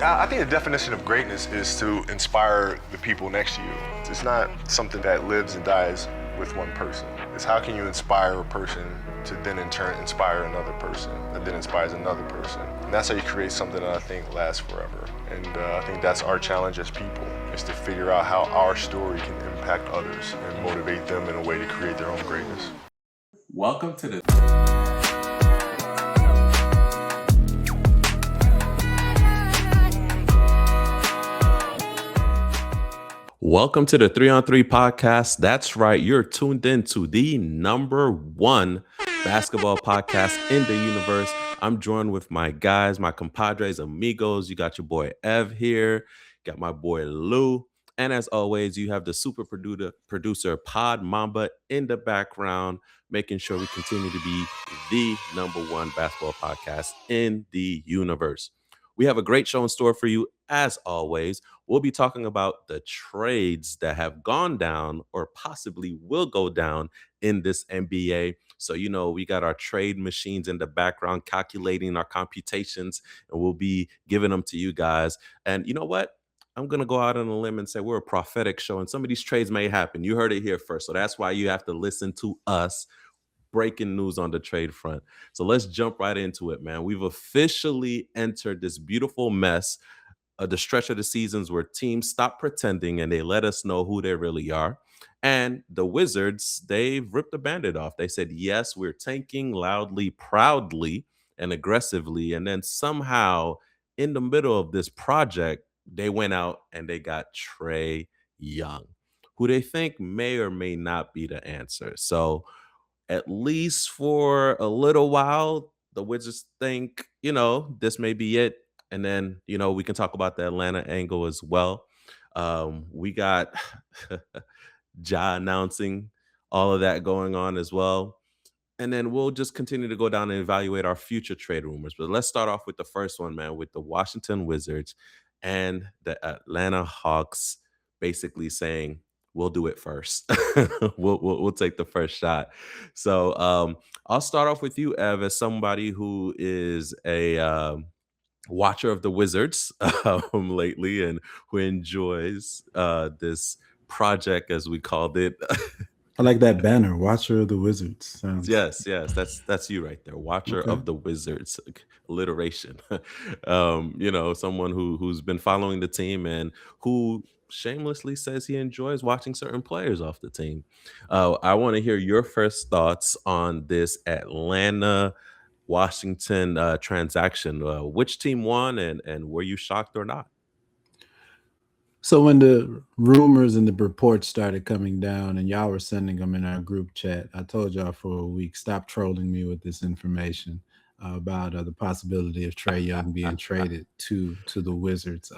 I think the definition of greatness is to inspire the people next to you. It's not something that lives and dies with one person. It's how can you inspire a person to then in turn inspire another person that then inspires another person. And that's how you create something that I think lasts forever. And I think that's our challenge as people, is to figure out how our story can impact others and motivate them in a way to create their own greatness. Welcome to the Welcome to the 3 on 3 podcast. That's right. You're tuned in to the number one basketball podcast in the universe. I'm joined with my guys, my compadres, amigos. You got your boy Ev here, got my boy Lou. And as always, you have the super producer Pod Mamba in the background, making sure we continue to be the number one basketball podcast in the universe. We have a great show in store for you, as always. We'll be talking about the trades that have gone down or possibly will go down in this NBA. So, we got our trade machines in the background calculating our computations, and we'll be giving them to you guys. And you know what? I'm going to go out on a limb and say we're a prophetic show, and some of these trades may happen. You heard it here first. So that's why you have to listen to us. Breaking news on the trade front. So let's jump right into it, man. We've officially entered this beautiful mess, the stretch of the seasons where teams stop pretending and they let us know who they really are. And the Wizards, they've ripped the bandit off. They said, yes, we're tanking loudly, proudly, and aggressively. And then somehow in the middle of this project, they went out and they got Trae Young, who they think may or may not be the answer. So at least for a little while, the Wizards think, this may be it. And then, we can talk about the Atlanta angle as well. We got Ja announcing all of that going on as well. And then we'll just continue to go down and evaluate our future trade rumors. But let's start off with the first one, man, with the Washington Wizards and the Atlanta Hawks basically saying, we'll do it first. We'll take the first shot. So I'll start off with you, Ev, as somebody who is a watcher of the Wizards lately and who enjoys this project, as we called it. I like that banner, Watcher of the Wizards. Sounds Yes, that's you right there. Watcher okay. of the Wizards, alliteration. Someone who's been following the team and who shamelessly says he enjoys watching certain players off the team. I want to hear your first thoughts on this Atlanta Washington transaction. Which team won, and were you shocked or not? So when the rumors and the reports started coming down and y'all were sending them in our group chat, I told y'all for a week, stop trolling me with this information about the possibility of Trae Young being traded to the Wizards.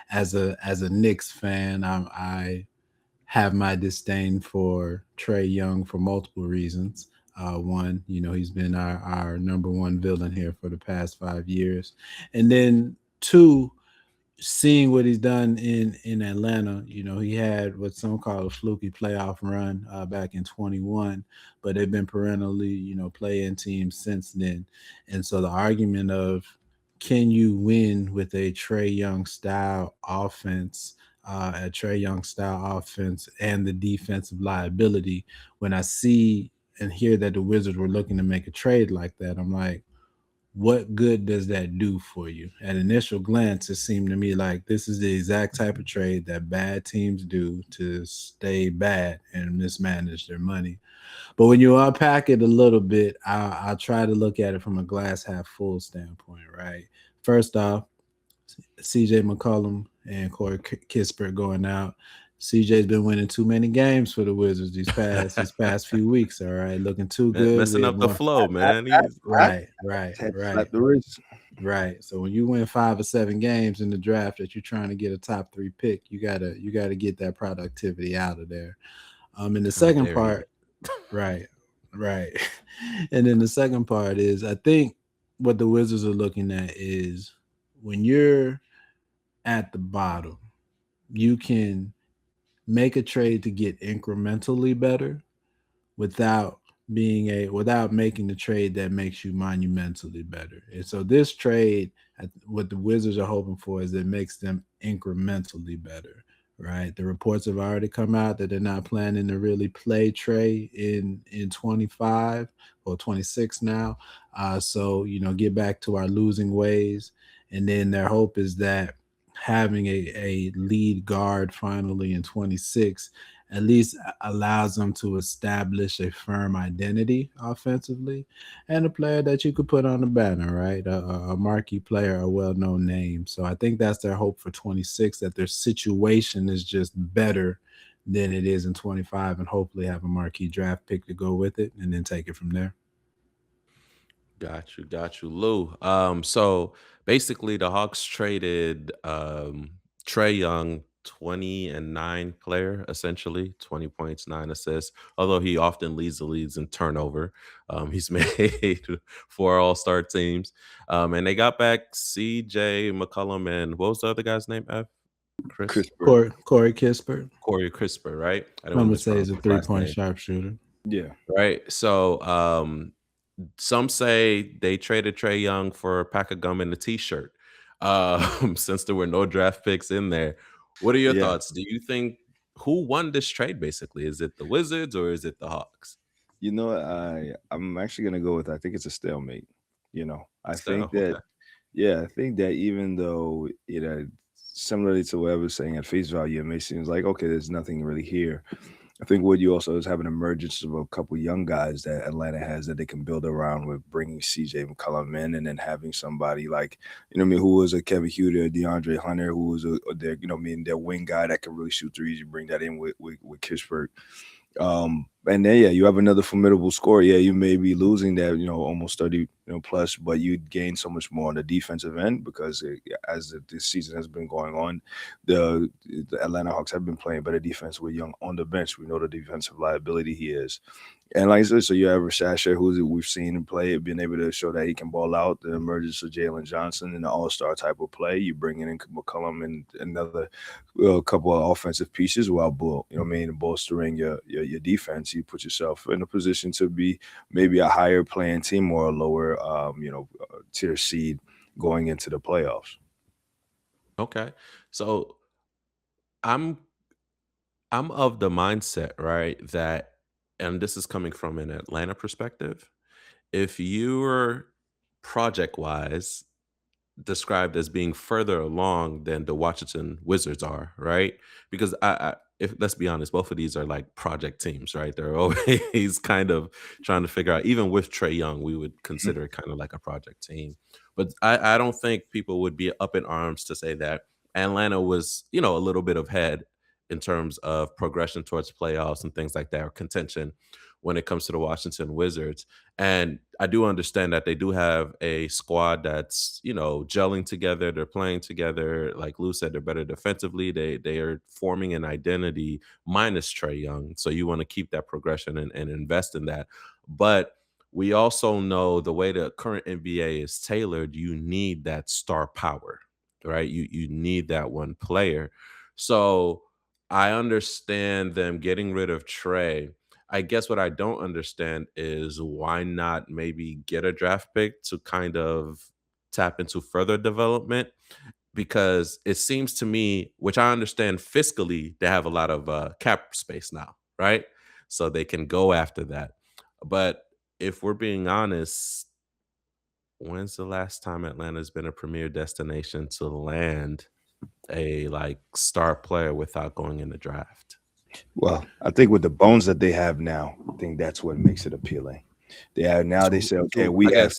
As a Knicks fan, I have my disdain for Trae Young for multiple reasons. One, he's been our number one villain here for the past 5 years. And then two, seeing what he's done in Atlanta, he had what some call a fluky playoff run back in 21, but they've been perennially, play-in teams since then. And so the argument of can you win with a Trae Young style offense, and the defensive liability, when I see and hear that the Wizards were looking to make a trade like that, I'm like, what good does that do for you? At initial glance, it seemed to me like this is the exact type of trade that bad teams do to stay bad and mismanage their money. But when you unpack it a little bit, I'll try to look at it from a glass half full standpoint, right? First off, CJ McCollum and Corey Kispert going out. CJ's been winning too many games for the Wizards these past few weeks. All right, looking too good. Messing up the flow, man. Right. Had to slap the wrist. Right. So when you win 5 or 7 games in the draft that you're trying to get a top 3 pick, you gotta get that productivity out of there. And the second part, right. And then the second part is I think what the Wizards are looking at is when you're at the bottom, you can make a trade to get incrementally better without without making the trade that makes you monumentally better. And so this trade, what the Wizards are hoping for is it makes them incrementally better. Right, the reports have already come out that they're not planning to really play Trae in 25 or 26 now. So get back to our losing ways, and then their hope is that having a lead guard finally in 26 at least allows them to establish a firm identity offensively and a player that you could put on the banner, right? A marquee player, a well-known name. So I think that's their hope for 26, that their situation is just better than it is in 25, and hopefully have a marquee draft pick to go with it and then take it from there. Got you, Lou. So basically, the Hawks traded Trae Young, 20 and 9 player, essentially 20 points, 9 assists. Although he often leads the leagues in turnover, he's made 4 All-Star teams, and they got back C.J. McCollum and what was the other guy's name? Chris Corey Kispert. Corey Crisper, right? I don't Some want to would say mispronounce he's a his last 3-point name. sharpshooter. Yeah. Right. So some say they traded Trae Young for a pack of gum and a t-shirt. Since there were no draft picks in there. What are your thoughts? Do you think who won this trade basically? Is it the Wizards or is it the Hawks? You know what? I'm actually gonna go with I think it's a stalemate. I think that Okay. I think that even though similarly to what I was saying at face value, it may seem like okay, there's nothing really here. I think what you also is have an emergence of a couple young guys that Atlanta has that they can build around with bringing CJ McCollum in and then having somebody like, who was a Kevin Huter, DeAndre Hunter, who was their, their wing guy that can really shoot threes. You bring that in with Kispert. And then you have another formidable score. Yeah, you may be losing that, almost 30, plus, but you gain so much more on the defensive end because as this season has been going on, the Atlanta Hawks have been playing better defense with Young on the bench. We know the defensive liability he is. And like I said, so you have Rashad who we've seen him play, being able to show that he can ball out. The emergence of Jalen Johnson in the all-star type of play. You bring in McCollum and another couple of offensive pieces while bolstering your defense. You put yourself in a position to be maybe a higher playing team or a lower tier seed going into the playoffs. Okay. So I'm of the mindset, right, that and this is coming from an Atlanta perspective. If you're project wise described as being further along than the Washington Wizards are, right? Because if let's be honest, both of these are like project teams, right? They're always kind of trying to figure out. Even with Trae Young, we would consider it kind of like a project team. But I don't think people would be up in arms to say that Atlanta was, a little bit ahead in terms of progression towards playoffs and things like that, or contention when it comes to the Washington Wizards. And I do understand that they do have a squad that's, gelling together. They're playing together. Like Lou said, they're better defensively. They are forming an identity minus Trae Young. So you want to keep that progression and invest in that. But we also know the way the current NBA is tailored, you need that star power, right? You need that one player. So I understand them getting rid of Trae. I guess what I don't understand is why not maybe get a draft pick to kind of tap into further development, because it seems to me, which I understand fiscally, they have a lot of cap space now, right? So they can go after that. But if we're being honest, when's the last time Atlanta's been a premier destination to land a like star player without going in the draft? Well, I think with the bones that they have now, I think that's what makes it appealing. They have now. They say, okay, we have.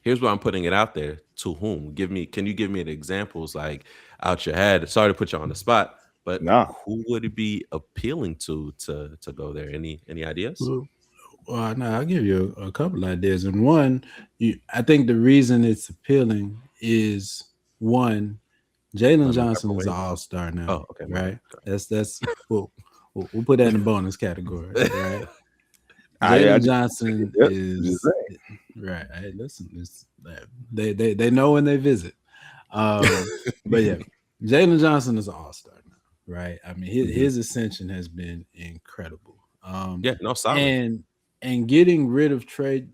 Here's where I'm putting it out there. To whom? Can you give me the examples like out your head? Sorry to put you on the spot, but who would it be appealing to go there? Any ideas? Well, no, I'll give you a couple ideas. And one, I think the reason it's appealing is one, Jalen Johnson is an all-star now. Oh, okay, right? That's we'll put that in the bonus category, right? Jalen Johnson is right. Hey, listen, they know when they visit. But yeah, Jalen Johnson is an all-star now, right? I mean, his ascension has been incredible. Solid. and getting rid of Trae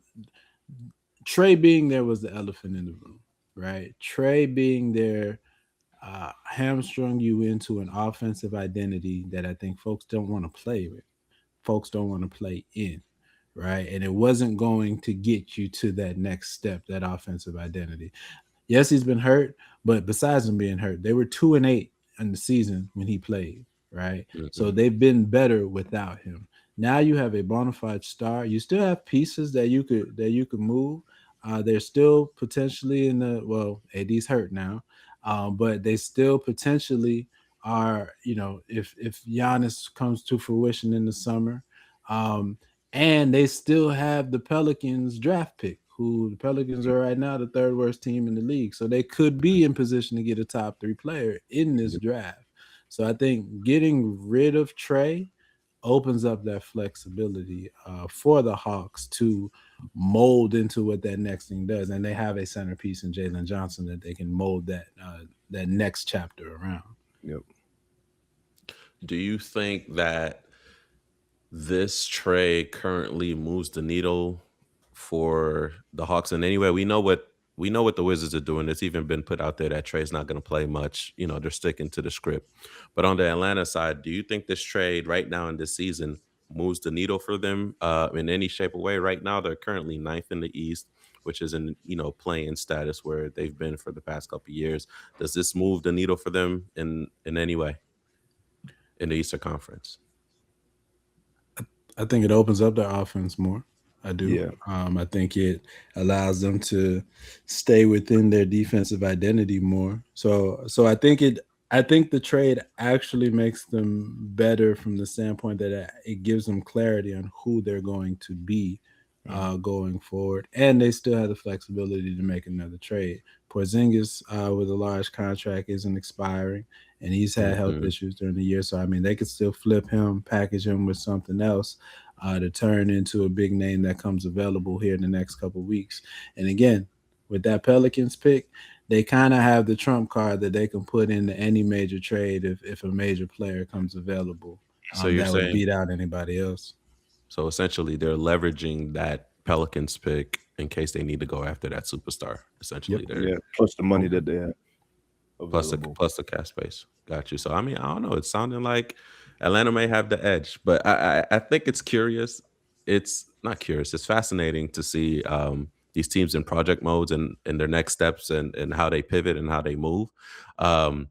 being there was the elephant in the room, right? Trae being there hamstrung you into an offensive identity that I think folks don't want to play with. Folks don't want to play in, right? And it wasn't going to get you to that next step, that offensive identity. Yes, he's been hurt, but besides him being hurt, they were 2-8 in the season when he played, right? So Mhm. they've been better without him. Now you have a bona fide star. You still have pieces that you could move. They're still potentially in the AD's hurt now, but they still potentially are. If Giannis comes to fruition in the summer, um, and they still have the Pelicans draft pick, who the Pelicans are right now the third worst team in the league. So they could be in position to get a top 3 player in this Yep. draft. So I think getting rid of Trae opens up that flexibility for the Hawks to mold into what that next thing does. And they have a centerpiece in Jalen Johnson that they can mold that next chapter around. Yep. Do you think that this trade currently moves the needle for the Hawks in any way? We know what the Wizards are doing. It's even been put out there that Trade's not going to play much. They're sticking to the script. But on the Atlanta side, do you think this trade right now in this season moves the needle for them in any shape or way? Right now, they're currently ninth in the East, which is in playing status where they've been for the past couple of years. Does this move the needle for them in any way in the Eastern Conference? I think it opens up their offense more. I do. Yeah. I think it allows them to stay within their defensive identity more. So I think the trade actually makes them better from the standpoint that it gives them clarity on who they're going to be going forward, and they still have the flexibility to make another trade. Porzingis with a large contract isn't expiring, and he's had health Mhm. issues during the year. So I mean, they could still flip him, package him with something else to turn into a big name that comes available here in the next couple of weeks. And again, with that Pelicans pick, they kind of have the trump card that they can put into any major trade if a major player comes available So you're that would saying beat out anybody else. so essentially they're leveraging that Pelicans pick in case they need to go after that superstar. Yep. Essentially, they're Yeah. Plus the money okay. that they have plus the available. plus the cap space. Got you. So I mean, I don't know. It's sounding like Atlanta may have the edge, but I think it's curious. It's not curious. It's fascinating to see these teams in project modes and their next steps and how they pivot and how they move. Um,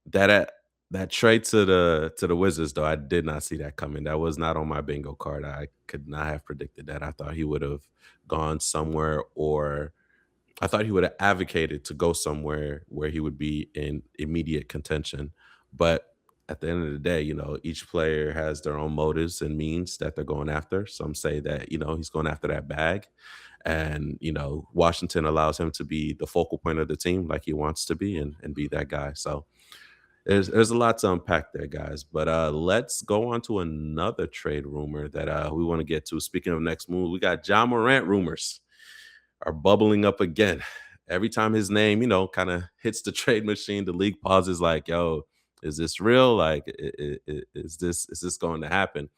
that that trade to the Wizards, though, I did not see that coming. That was not on my bingo card. I could not have predicted that. I thought he would have gone somewhere, or I thought he would have advocated to go somewhere where he would be in immediate contention. But at the end of the day, each player has their own motives and means that they're going after. Some say that, he's going after that bag. And, Washington allows him to be the focal point of the team like he wants to be and be that guy. So there's a lot to unpack there, guys. But let's go on to another trade rumor that we want to get to. Speaking of next move, we got John Morant rumors are bubbling up again. Every time his name, kind of hits the trade machine, the league pauses like, yo, is this real? Like, is this going to happen?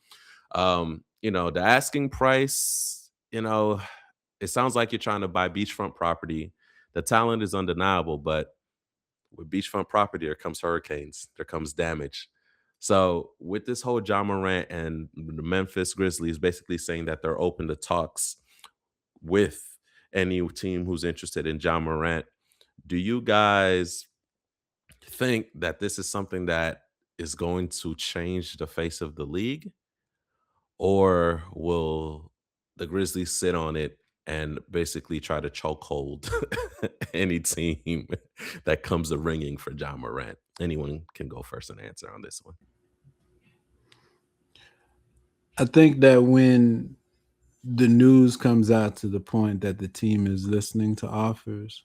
The asking price, it sounds like you're trying to buy beachfront property. The talent is undeniable, but with beachfront property, there comes hurricanes, there comes damage. So with this whole John Morant and the Memphis Grizzlies basically saying that they're open to talks with any team who's interested in John Morant, do you guys think that this is something that is going to change the face of the league? Or will the Grizzlies sit on it and basically try to chokehold any team that comes a ringing for John Morant? Anyone can go first and answer on this one. I think that when the news comes out to the point that the team is listening to offers,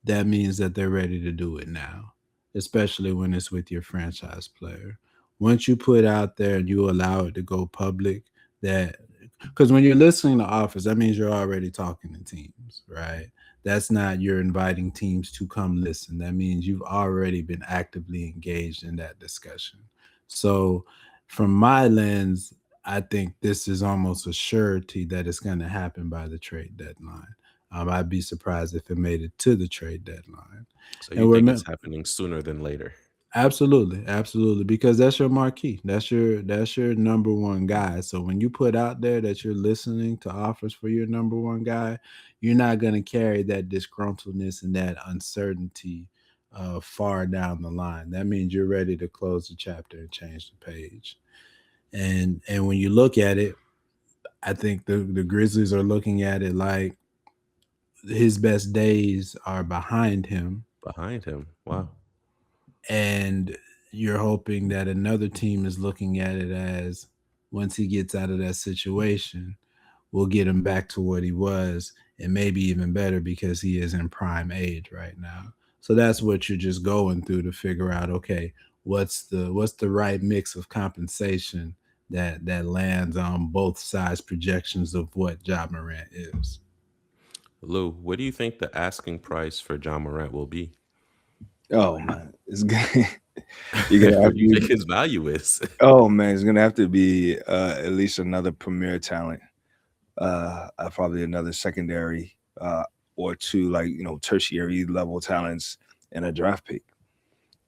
that means that they're ready to do it now, especially when it's with your franchise player. Once you put out there and you allow it to go public, that because when you're listening to offers, that means you're already talking to teams, right? That's not you're inviting teams to come listen. That means you've already been actively engaged in that discussion. So, from my lens, I think this is almost a surety that it's going to happen by the trade deadline. I'd be surprised if it made it to the trade deadline. So you And think it's remember, happening sooner than later? absolutely, absolutely, because that's your marquee. That's your number one guy. So when you put out there that you're listening to offers for your number one guy, you're not going to carry that disgruntledness and that uncertainty far down the line. That means you're ready to close the chapter and change the page. And when you look at it, I think the Grizzlies are looking at it like his best days are behind him, Behind him. Wow. and you're hoping that another team is looking at it as once he gets out of that situation, we'll get him back to what he was and maybe even better because he is in prime age right now. So that's what you're just going through to figure out, okay, what's the right mix of compensation that lands on both sides projections of what Ja Morant is. Lou, what do you think the asking price for John Morant will be? Oh man, it's good. You're gonna What have do you think to. his value is? Oh man, it's gonna have to be at least another premier talent. Probably another secondary or two, like tertiary level talents and a draft pick.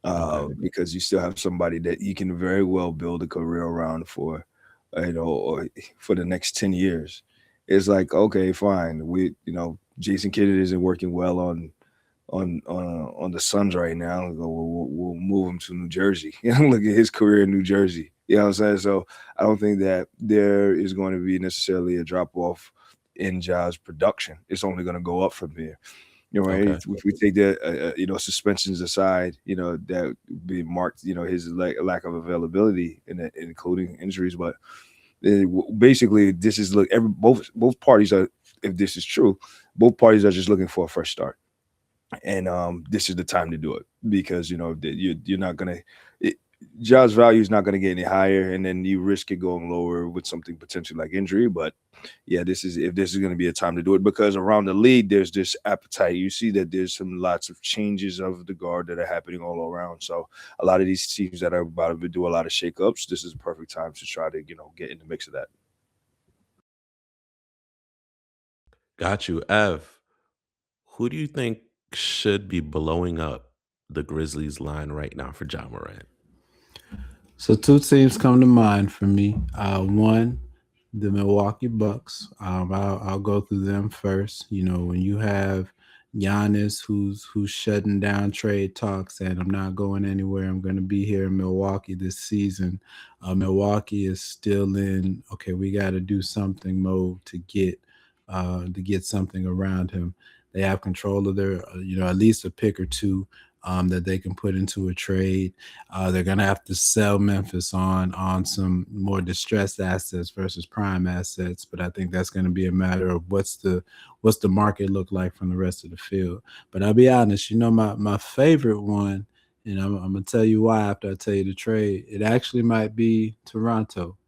Okay. Because you still have somebody that you can very well build a career around for, or for the next 10 years. It's like okay, fine. Jason Kidd isn't working well on the Suns right now. We'll move him to New Jersey. Look at his career in New Jersey. You know what I'm saying? So I don't think that there is going to be necessarily a drop off in Ja's production. It's only going to go up from here. Right? Okay. If we take the suspensions aside, that be marked, his lack of availability, including injuries. But basically, this is both parties are. If this is true, both parties are just looking for a fresh start, and this is the time to do it because you're not gonna. Ja's value is not going to get any higher, and then you risk it going lower with something potentially like injury. But yeah, this is if this is going to be a time to do it because around the league there's this appetite. You see that there's some lots of changes of the guard that are happening all around. So a lot of these teams that are about to do a lot of shakeups, this is a perfect time to try to get in the mix of that. Got you. Ev, who do you think should be blowing up the Grizzlies line right now for John Morant? So two teams come to mind for me. One, the Milwaukee Bucks. I'll go through them first. When you have Giannis, who's shutting down trade talks, and I'm not going anywhere. I'm going to be here in Milwaukee this season. Milwaukee is still in okay. We got to do something mode to get something around him. They have control of their at least a pick or two that they can put into a trade. They're gonna have to sell Memphis on some more distressed assets versus prime assets, but I think that's going to be a matter of what's the market look like from the rest of the field. But I'll be honest, my favorite one, and I'm gonna tell you why after I tell you the trade. It actually might be Toronto.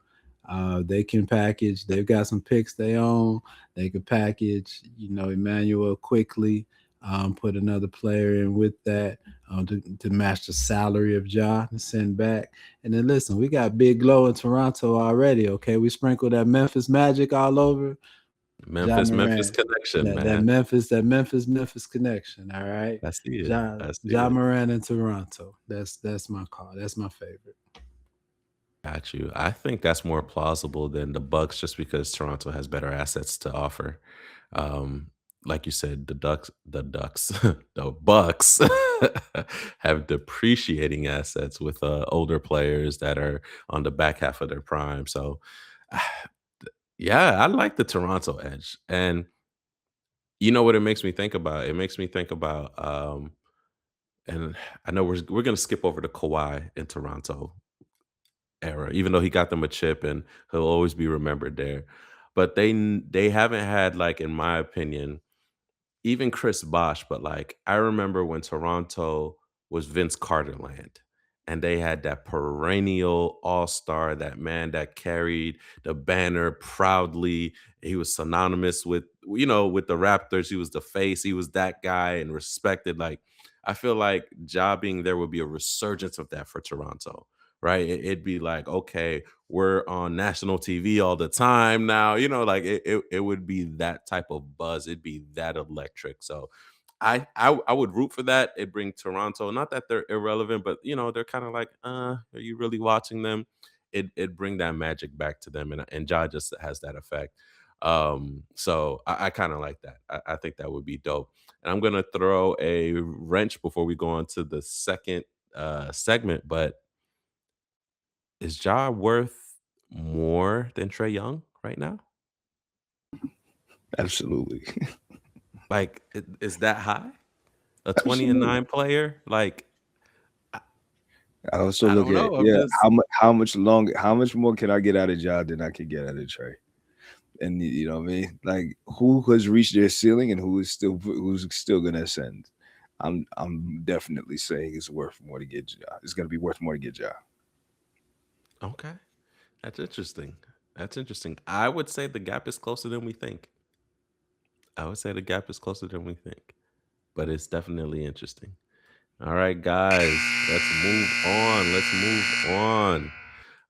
They can package. They've got some picks they own. They could package, Emmanuel quickly, put another player in with that to match the salary of Ja and send back. And then listen, we got Big Glow in Toronto already. Okay, we sprinkled that Memphis Magic all over Ja Memphis Morant. connection, That man. Memphis connection. All right, I see it. Ja I see Ja it. Morant in Toronto. That's my call. That's my favorite. Got you. I think that's more plausible than the Bucks just because Toronto has better assets to offer. Um, like you said, the Ducks, the Bucks have depreciating assets with older players that are on the back half of their prime. So, yeah, I like the Toronto edge. And you know what it makes me think about? It makes me think about, and I know we're gonna skip over to Kawhi in Toronto era, even though he got them a chip and he'll always be remembered there. But they haven't had, like, in my opinion, even Chris Bosh, but like I remember when Toronto was Vince Carter land and they had that perennial all-star, that man that carried the banner proudly. He was synonymous with the Raptors. He was the face. He was that guy and respected. Like I feel like Ja being there would be a resurgence of that for Toronto, right? It'd be like, okay, we're on national TV all the time now. Like it would be that type of buzz. It'd be that electric. So I would root for that. It bring Toronto. Not that they're irrelevant, but they're kind of like, are you really watching them? It bring that magic back to them, and Ja just has that effect. So I kind of like that. I think that would be dope. And I'm gonna throw a wrench before we go on to the second segment. But is Ja worth more than Trey Young right now? Absolutely. Like, is that high? A 20 and Absolutely. 9 player? Like, I also I look don't at, know. I'm yeah, just how much more can I get out of Ja than I can get out of Trey? And you know what I mean? Like who has reached their ceiling and who's still gonna ascend? I'm definitely saying it's worth more to get Ja. It's gonna be worth more to get Ja. okay. That's interesting. That's interesting. I would say the gap is closer than we think. I would say the gap is closer than we think, but it's definitely interesting. All right, guys, let's move on. Let's move on.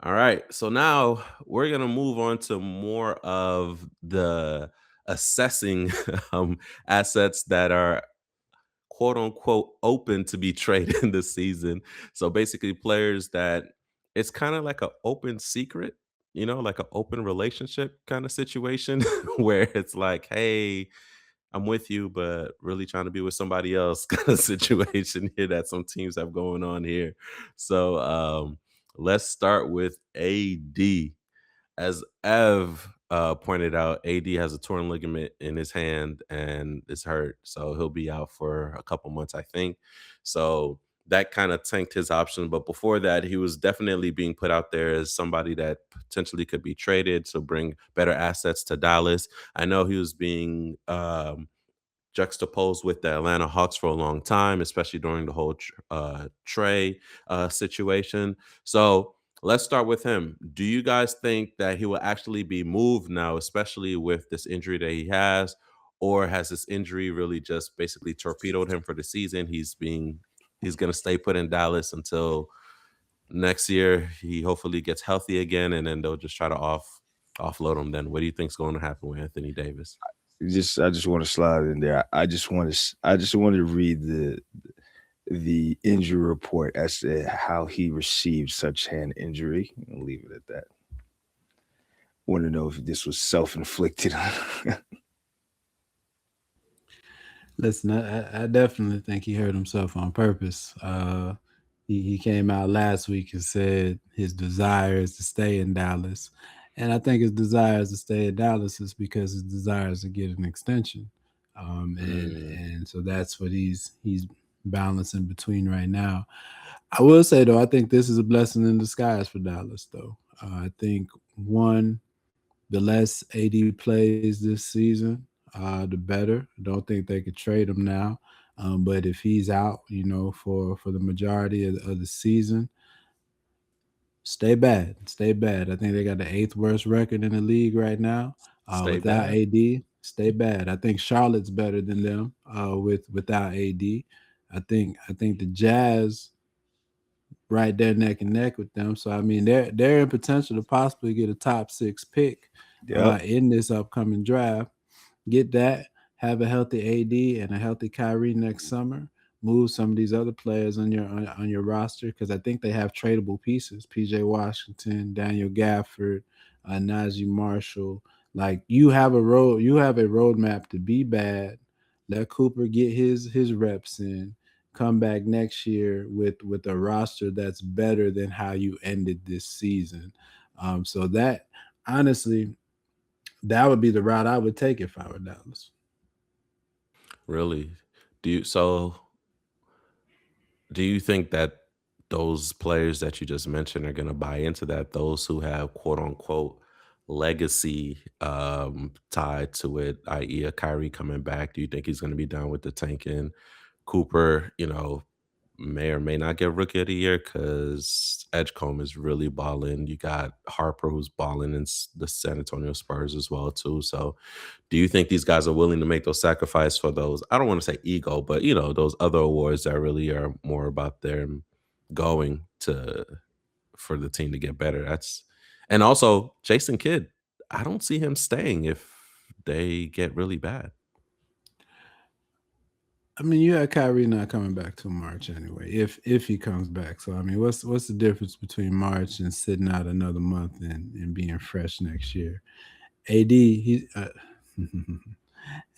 All right. So now we're going to move on to more of the assessing assets that are quote unquote open to be traded this season. So basically, players that it's kind of like an open secret, like an open relationship kind of situation where it's like, hey, I'm with you, but really trying to be with somebody else kind of situation here that some teams have going on here. So let's start with AD. As Ev pointed out, AD has a torn ligament in his hand and is hurt, so he'll be out for a couple months, I think. So that kind of tanked his option. But before that, he was definitely being put out there as somebody that potentially could be traded to bring better assets to Dallas. I know he was being juxtaposed with the Atlanta Hawks for a long time, especially during the whole Trae situation. So let's start with him. Do you guys think that he will actually be moved now, especially with this injury that he has? Or has this injury really just basically torpedoed him for the season? He's gonna stay put in Dallas until next year. He hopefully gets healthy again, and then they'll just try to offload him. Then what do you think's going to happen with Anthony Davis? I just want to slide in there. I just want to read the injury report as to how he received such hand injury. I'll leave it at that. Want to know if this was self-inflicted. Listen, I definitely think he hurt himself on purpose. He came out last week and said his desire is to stay in Dallas. And I think his desire is to stay in Dallas is because his desire is to get an extension. Mm, And so that's what he's balancing between right now. I will say though, I think this is a blessing in disguise for Dallas though. I think one, the less AD plays this season, the better. I don't think they could trade him now. But if he's out, for the majority of the season, stay bad. Stay bad. I think they got the 8th worst record in the league right now. stay Without bad. AD, stay bad. I think Charlotte's better than them without AD. I think the Jazz right there neck and neck with them. So I mean they're in potential to possibly get a top 6 pick Yep. in this upcoming draft. Get that, have a healthy AD and a healthy Kyrie next summer. Move some of these other players on your roster because I think they have tradable pieces. PJ Washington, Daniel Gafford, Najee Marshall. Like you have a roadmap to be bad. Let Cooper get his reps in. Come back next year with a roster that's better than how you ended this season. So that honestly, that would be the route I would take if I were Dallas. Really? So do you think that those players that you just mentioned are going to buy into that? Those who have quote unquote legacy tied to it, i.e., a Kyrie coming back. Do you think he's going to be down with the tanking? Cooper, may or may not get rookie of the year because Edgecombe is really balling. You got Harper who's balling in the San Antonio Spurs as well too. So do you think these guys are willing to make those sacrifices for those? I don't want to say ego, but those other awards that really are more about them going to for the team to get better. And also, Jason Kidd, I don't see him staying if they get really bad. I mean, you had Kyrie not coming back till March anyway, if he comes back. So I mean, what's the difference between March and sitting out another month and being fresh next year? AD he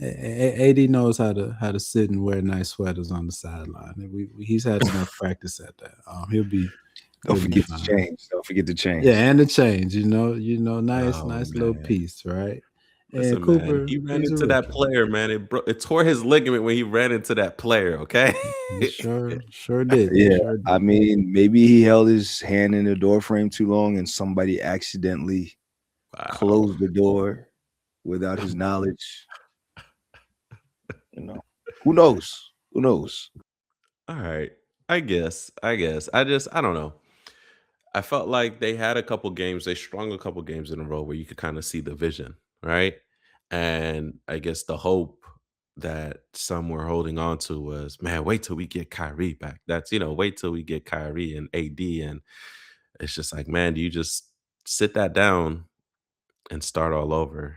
AD knows how to sit and wear nice sweaters on the sideline. He's had enough practice at that. He'll be Don't forget to fine. change. Don't forget to change. Yeah, and the change, nice Oh, little man. piece, right? And Listen, man, Cooper, he ran he's a into that rookie. player, man. It tore his ligament when he ran into that player, okay? He sure did. Yeah, Sure I did. mean, maybe he held his hand in the door frame too long, and somebody accidentally Wow. closed the door without his knowledge. Who knows? Who knows? All right. I guess. I don't know. I felt like they had a couple games, they strung a couple games in a row where you could kind of see the vision, right? And I guess the hope that some were holding on to was, man, wait till we get Kyrie back. That's, wait till we get Kyrie and AD. And it's just like, man, do you just sit that down and start all over?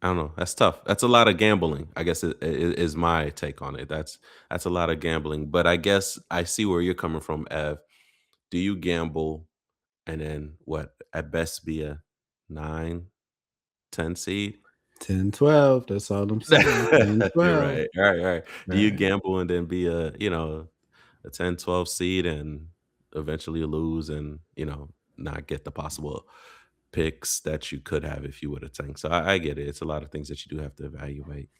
I don't know. That's tough. That's a lot of gambling. I guess is my take on it. That's a lot of gambling. But I guess I see where you're coming from, Ev. Do you gamble and then what at best be a 9, 10 seed? 10, 12. That's all I'm saying. 10, You're 12. right. All right. Do you Right. gamble and then be a 10, 12 seed and eventually lose and not get the possible picks that you could have if you would have tanked? So I get it. It's a lot of things that you do have to evaluate.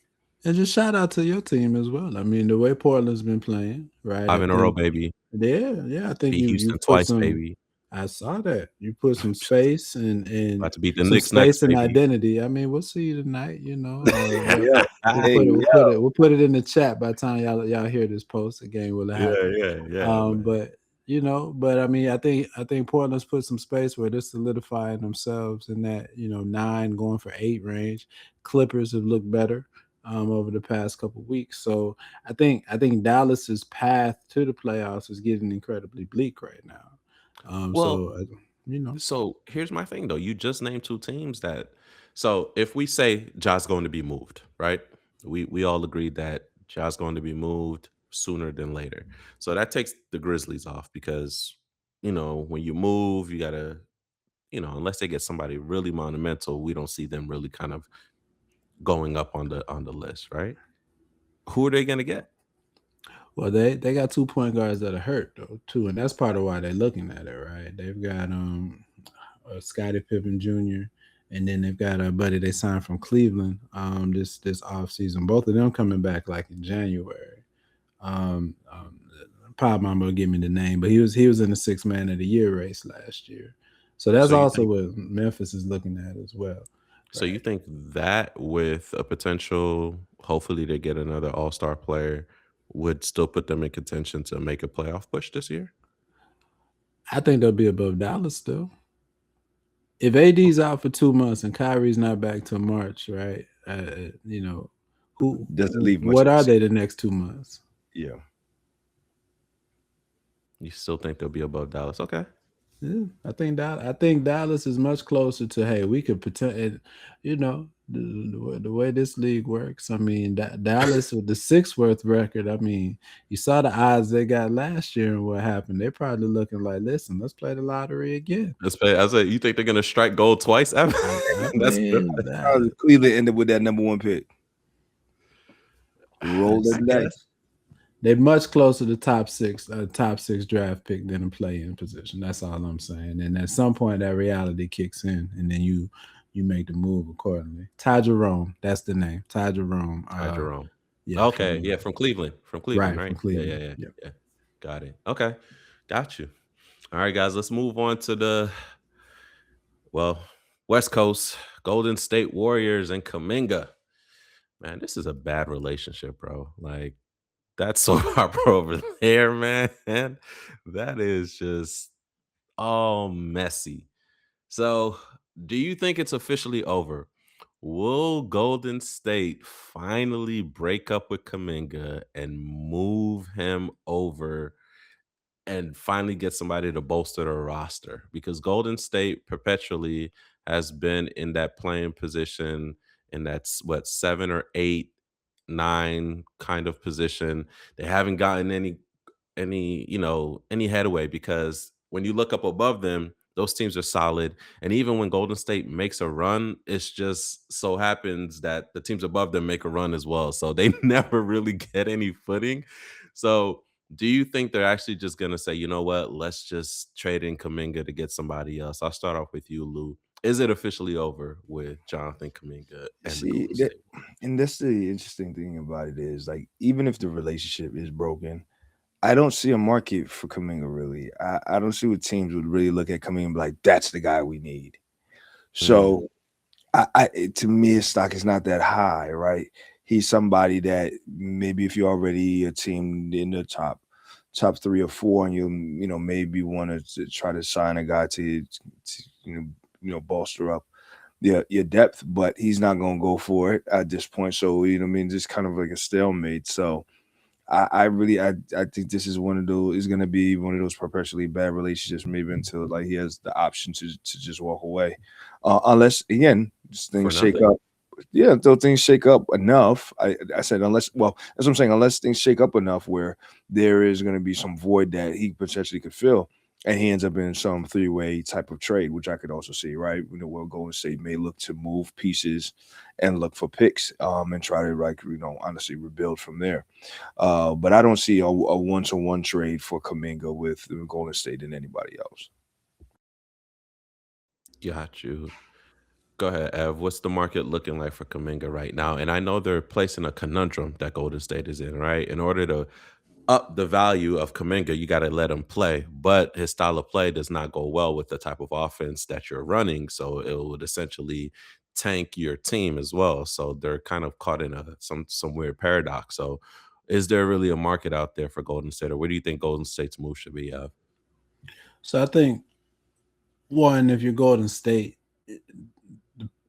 And just shout out to your team as well. I mean, the way Portland's been playing, right? I 5 in a row, think, baby. yeah. I think Beat you Houston put twice, some. baby. I saw that you put some space and About to beat the some Knicks next, space and baby. identity. I mean, we'll see you tonight. Hey, yo. Hey, We'll put it in the chat by the time y'all hear this post. The game will Yeah, happen. man. But I mean, I think Portland's put some space where they're solidifying themselves in that 9 going for 8 range. Clippers have looked better over the past couple weeks, so I think Dallas's path to the playoffs is getting incredibly bleak right now. Well, So so here's my thing though. You just named two teams that. So if we say Ja's going to be moved, right? We all agreed that Ja's going to be moved sooner than later. So that takes the Grizzlies off because when you move, you gotta unless they get somebody really monumental, we don't see them really kind of going up on the list, right? Who are they gonna get? Well, they got 2 point guards that are hurt though too, and that's part of why they're looking at it, right? They've got Scottie Pippen Jr. and then they've got a buddy they signed from Cleveland this off season. Both of them coming back like in January. Um, um, Pop Mama will give me the name, but he was in the 6 man of the year race last year. So that's So you also think what Memphis is looking at as well. so you Right. think that with a potential, hopefully they get another all-star player, would still put them in contention to make a playoff push this year? I think they'll be above Dallas still. If AD's out for 2 months and Kyrie's not back till March, right? Who Doesn't leave much what of a are they secret. the next 2 months? Yeah. You still think they'll be above Dallas? Okay. Yeah, I think Dallas is much closer to, hey, we could pretend, the way this league works. I mean, Dallas with the 6 worth record. I mean, you saw the odds they got last year and what happened. They're probably looking like, listen, let's play the lottery again. I said, you think they're gonna strike gold twice? I That's good. mean, How did Cleveland ended with that number 1 pick? Roll I the guess. dice. they're much closer to top six draft pick than a play-in position. That's all I'm saying. And at some point, that reality kicks in, and then you make the move accordingly. Ty Jerome, that's the name. Ty Jerome. Ty Jerome. Yeah. Okay, from Cleveland. From Cleveland, Right, right? from Cleveland. Yeah. Got it. Okay. Got you. All right, guys, let's move on to the West Coast, Golden State Warriors and Kuminga. Man, this is a bad relationship, bro. Like, that's so hard over there, man. That is just all messy. So, do you think it's officially over? Will Golden State finally break up with Kuminga and move him over and finally get somebody to bolster their roster, because Golden State perpetually has been in that playing position, in that's what, 7 or 8, 9 kind of position. They haven't gotten any headway, because when you look up above them, those teams are solid. And even when Golden State makes a run, it's just so happens that the teams above them make a run as well. So they never really get any footing. So do you think they're actually just gonna say, you know what, let's just trade in Kaminga to get somebody else? I'll start off with you, Lou. Is it officially over with Jonathan Kaminga and the See Golden that, State? and that's the interesting thing about it is like even if the relationship is broken, I don't see a market for Kaminga really. I don't see what teams would really look at Kaminga and be like, that's the guy we need. Mm, So to me, his stock is not that high, right? He's somebody that maybe if you're already a team in the top 3 or 4, and you maybe want to try to sign a guy to bolster up your depth, but he's not gonna go for it at this point. So you know what I mean, just kind of like a stalemate. So I really I think this is one of those is gonna be one of those perpetually bad relationships, maybe until like he has the option to just walk away. Unless again, just for things shake nothing. up. Yeah, until things shake up enough. I said unless that's what I'm saying, unless things shake up enough where there is gonna be some void that he potentially could fill. And he ends up in some three-way type of trade, which I could also see, right? Where Golden State may look to move pieces and look for picks, and try to like honestly rebuild from there. But I don't see a one-to-one trade for Kaminga with Golden State and anybody else. Got you. Go ahead, Ev. What's the market looking like for Kaminga right now? And I know they're placing a conundrum that Golden State is in, right? In order to up the value of Kaminga, you got to let him play. But his style of play does not go well with the type of offense that you're running. So it would essentially tank your team as well. So they're kind of caught in some weird paradox. So is there really a market out there for Golden State, or where do you think Golden State's move should be? So I think one, if you're Golden State,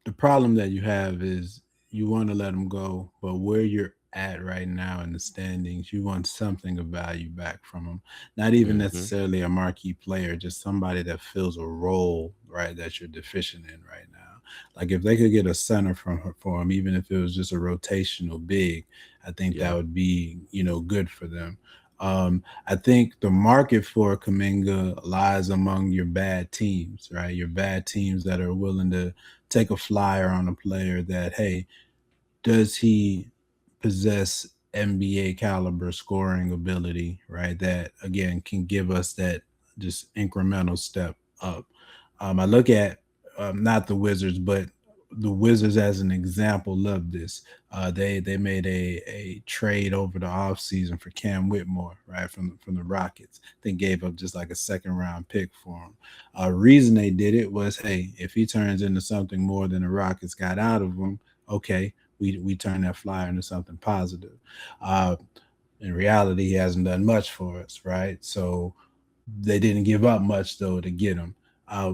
the problem that you have is you want to let them go, but where you're at right now in the standings, you want something of value back from them. Not even Hmm. necessarily a marquee player, just somebody that fills a role, right, that you're deficient in right now. Like if they could get a center for him, even if it was just a rotational big, I think that Yeah. would be, good for them. I think the market for Kaminga lies among your bad teams, right? Your bad teams that are willing to take a flyer on a player that, hey, does he possess NBA caliber scoring ability, right? That again can give us that just incremental step up. I look at not the Wizards, but the Wizards as an example love this. They made a trade over the offseason for Cam Whitmore, right, from the Rockets. They gave up just like a second round pick for him. Reason they did it was, hey, if he turns into something more than the Rockets got out of him, okay, we turn that flyer into something positive. Uh, in reality, he hasn't done much for us, right? So they didn't give up much though to get him.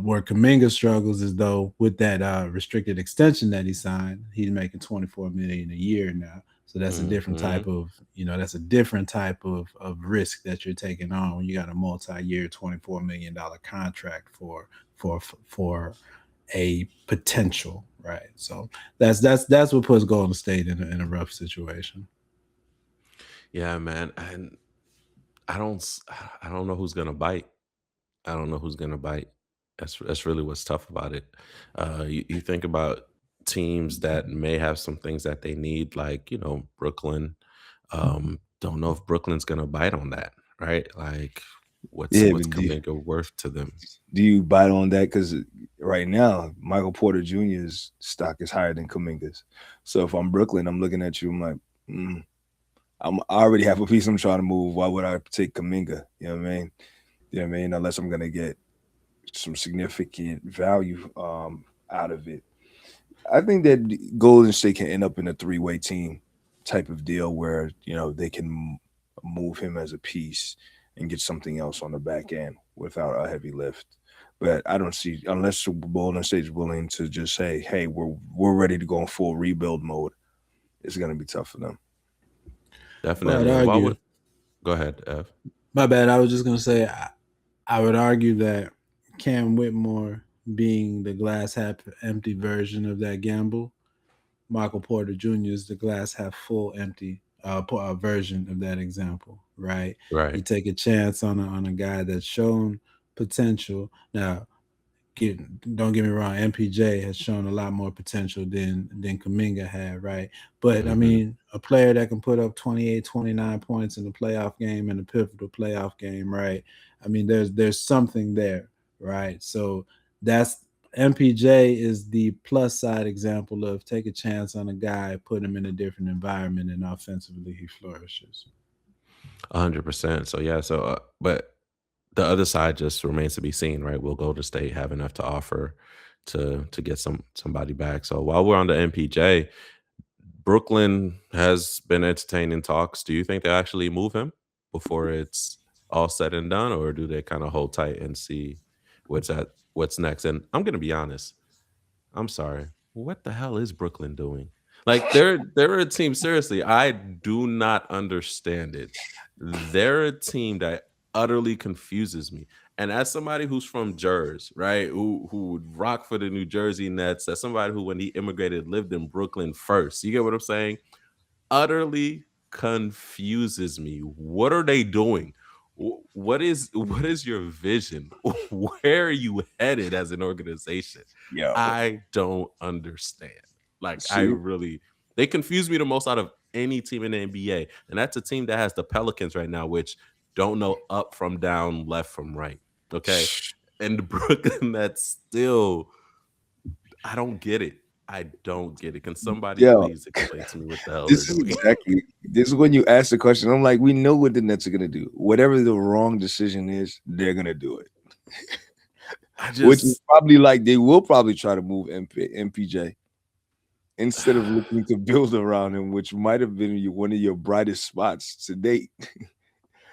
Where Kaminga struggles is though with that restricted extension that he signed, he's making 24 million a year now. So that's a different Hmm. type of, that's a different type of risk that you're taking on when you got a multi-year $24 million contract for a potential, right? So that's what puts Golden State in a rough situation. Yeah, man. And I don't know who's gonna bite. I don't know who's gonna bite. That's really what's tough about it. You think about teams that may have some things that they need, like Brooklyn. Don't know if Brooklyn's gonna bite on that, right? Like, Yeah, what's but Kaminga worth to them? do you bite on that? Because right now, Michael Porter Jr.'s stock is higher than Kaminga's. So if I'm Brooklyn, I'm looking at you. I'm like, I already have a piece I'm trying to move. Why would I take Kaminga? You know what I mean? You know what I mean? Unless I'm gonna get some significant value out of it. I think that Golden State can end up in a three-way team type of deal where they can move him as a piece and get something else on the back end without a heavy lift. But I don't see unless Golden State's willing to just say, "Hey, we're ready to go in full rebuild mode." It's going to be tough for them. Well, I'd Definitely. And why argue would go ahead, Ev? My bad. I was just gonna say I would argue that Cam Whitmore being the glass half empty version of that gamble, Michael Porter Jr. is the glass half full empty version of that example, right? You Right. take a chance on a guy that's shown potential. Now, get don't get me wrong, MPJ has shown a lot more potential than Kaminga had, right? But I Hmm. mean, a player that can put up 28, 29 points in the playoff game and a pivotal playoff game, right? I mean, there's something there, right? So that's MPJ is the plus side example of take a chance on a guy, put him in a different environment, and offensively he flourishes. 100%. So yeah. But the other side just remains to be seen, right? Will Golden State have enough to offer to get somebody back? So while we're on the MPJ, Brooklyn has been entertaining talks. Do you think they actually move him before it's all said and done, or do they kind of hold tight and see what's next? And I'm gonna be honest. I'm sorry. What the hell is Brooklyn doing? Like they're a team. Seriously, I do not understand it. They're a team that utterly confuses me. And as somebody who's from Jersey, right, who would rock for the New Jersey Nets, as somebody who, when he immigrated, lived in Brooklyn first. You get what I'm saying? Utterly confuses me. What are they doing? What is your vision? Where are you headed as an organization? Yo, I don't understand. Like I see, really they confuse me the most out of any team in the NBA. And that's a team that has the Pelicans right now, which don't know up from down, left from right. Okay. And Brooklyn that's still I don't get it. I don't get it. Can somebody yo, please explain to me what the hell they're this is doing? exactly this is when you ask the question. I'm like, we know what the Nets are gonna do. Whatever the wrong decision is, they're gonna do it. I Which is just probably like they will probably try to move MPJ instead of looking to build around him, which might have been one of your brightest spots to date.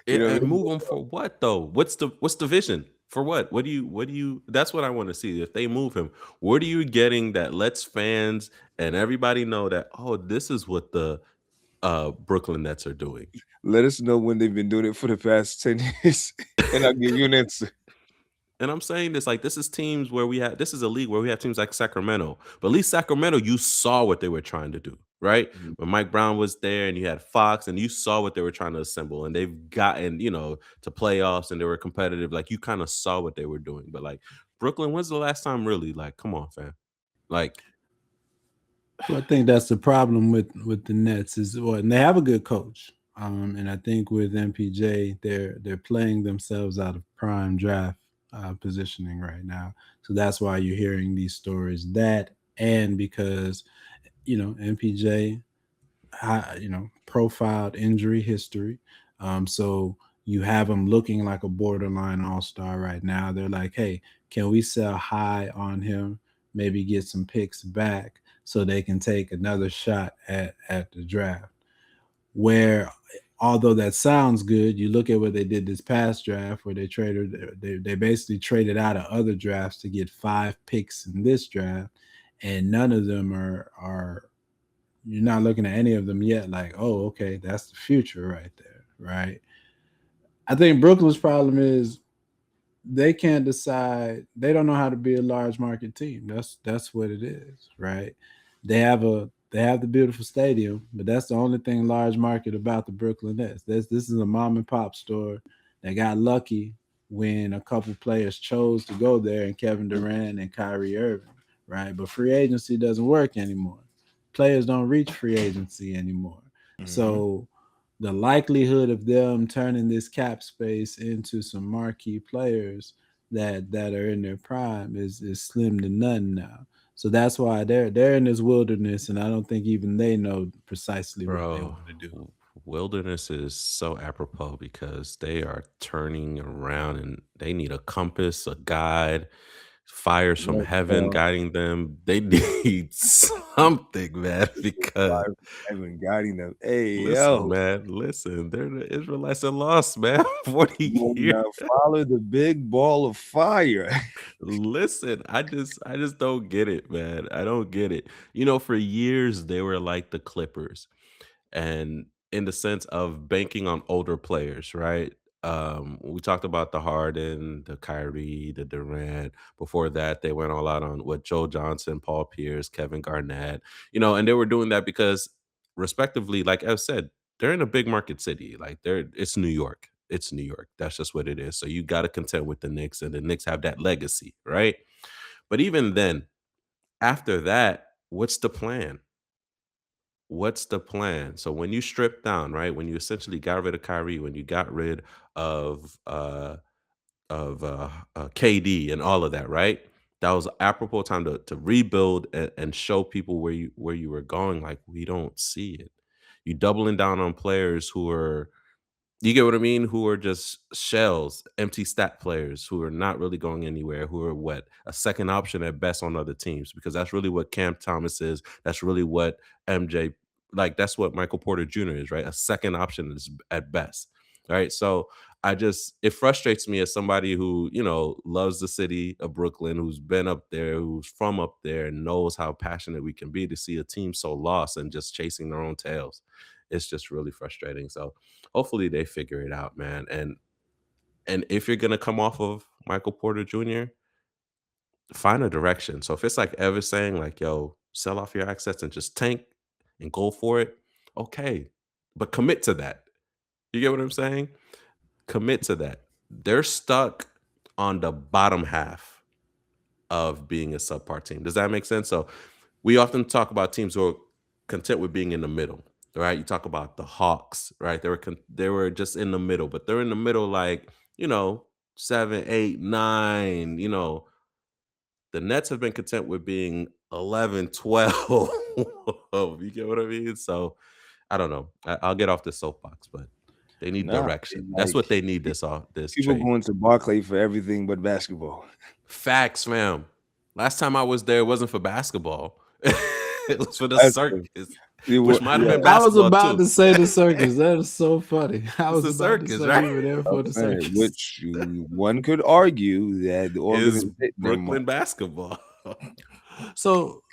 You know what I and mean? move them for what though? What's the vision? For what? What do you that's what I want to see. If they move him, what are you getting that lets fans and everybody know that, oh, this is what the Brooklyn Nets are doing? Let us know when they've been doing it for the past 10 years, and I'll give you an answer. And I'm saying this like this is a league where we have teams like Sacramento. But at least Sacramento, you saw what they were trying to do, right? Mhm. When Mike Brown was there and you had Fox and you saw what they were trying to assemble and they've gotten, to playoffs and they were competitive. Like you kind of saw what they were doing. But like Brooklyn, when's the last time really? Like, come on, fam. Like, Well, I think that's the problem with the Nets is well, and they have a good coach. And I think with MPJ, they're playing themselves out of prime draft positioning right now. So that's why you're hearing these stories. That and because MPJ, profiled injury history. So you have him looking like a borderline all star right now. They're like, hey, can we sell high on him? Maybe get some picks back so they can take another shot at the draft. Where, although that sounds good, you look at what they did this past draft, where they basically traded out of other drafts to get 5 picks in this draft, and none of them are you're not looking at any of them yet like, oh, okay, that's the future right there, right? I think Brooklyn's problem is they can't decide. They don't know how to be a large market team. That's what it is, right? They have the beautiful stadium, but that's the only thing large market about the Brooklyn Nets. This is a mom and pop store that got lucky when a couple players chose to go there, and Kevin Durant and Kyrie Irving, right? But free agency doesn't work anymore. Players don't reach free agency anymore. Mhm. So the likelihood of them turning this cap space into some marquee players that are in their prime is slim to none now. So that's why they're in this wilderness, and I don't think even they know precisely what they bro, want to do. wilderness is so apropos because they are turning around and they need a compass, a guide, fires from Look, heaven guiding them. They need something, man, because fire from heaven guiding them. Hey, listen, yo, man, listen, they're the Israelites that lost, man, 40 you years. now follow the big ball of fire. Listen, I just don't get it, man. I don't get it. For years they were like the Clippers and in the sense of banking on older players, right? We talked about the Harden, the Kyrie, the Durant. Before that, they went all out on what Joe Johnson, Paul Pierce, Kevin Garnett, and they were doing that because, respectively, like Ev said, they're in a big market city. Like it's New York. It's New York. That's just what it is. So you got to contend with the Knicks, and the Knicks have that legacy, right? But even then, after that, what's the plan? What's the plan? So when you strip down, right? When you essentially got rid of Kyrie, when you got rid of KD and all of that, right? That was apropos time to rebuild and show people where you were going. Like, we don't see it. You doubling down on players who are, you get what I mean? Who are just shells, empty stat players who are not really going anywhere, who are what? A second option at best on other teams, because that's really what Cam Thomas is. That's really what MJ, like, that's what Michael Porter Jr. is, right? A second option is at best, right? So it frustrates me as somebody who, loves the city of Brooklyn, who's been up there, who's from up there, and knows how passionate we can be, to see a team so lost and just chasing their own tails. It's just really frustrating. So hopefully they figure it out, man. And if you're gonna come off of Michael Porter Jr., find a direction. So if it's like Ever saying, like, yo, sell off your assets and just tank and go for it, okay. But commit to that. You get what I'm saying? Commit to that. They're stuck on the bottom half of being a subpar team. Does that make sense? So we often talk about teams who are content with being in the middle, right? You talk about the Hawks, right? They were just in the middle, but they're in the middle, like, 7, 8, 9. The Nets have been content with being 11, 12. You get what I mean? So I don't know. I'll get off the soapbox, but they need Nah, direction. it's That's what like they need this people trade. going to Barclay for everything but basketball. Facts, fam. Last time I was there, it wasn't for basketball. It was for the That's circus, it which was, might have yeah. been I was basketball about too. to say the circus. That is so funny. I It's was the about to circus, say right? we were there for I'm the saying, circus. which one could argue that the Is organization Brooklyn basketball. So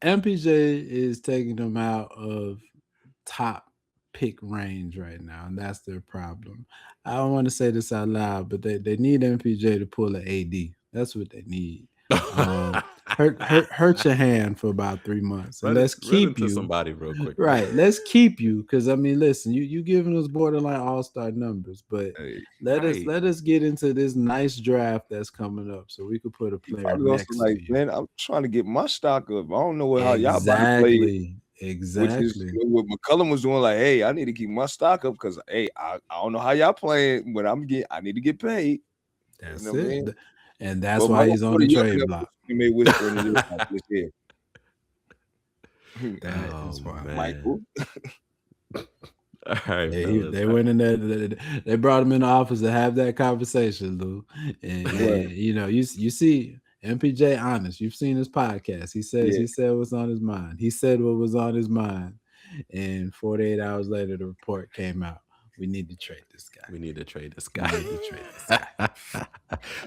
MPJ is taking them out of top pick range right now, and that's their problem. I don't want to say this out loud, but they need MPJ to pull an AD. That's what they need. Hurt your hand for about 3 months, and let's Run keep into you somebody real quick. right. Let's keep you, because I mean, listen, you giving us borderline all-star numbers, but Hey, let Right. us get into this nice draft that's coming up, so we could put a he player probably also next like, to you. man, I'm trying to get my stock up. I don't know how y'all about to play, which is Exactly. what McCullum was doing. Like, hey, I need to keep my stock up because, hey, I don't know how y'all playing, but I need to get paid. You That's know what I mean? it. And that's But why he's on Porter the young trade enough, block. he may whisper in his ear like this here. That Oh, is why. man. Michael. All right, Yeah, fellas. they went in there. They brought him in the office to have that conversation, Lou. And Right. you see MPJ honest. You've seen his podcast. He Yeah. said what's on his mind. He said what was on his mind. And 48 hours later, the report came out. We need to trade this guy. We need to trade this We guy. need to trade this guy.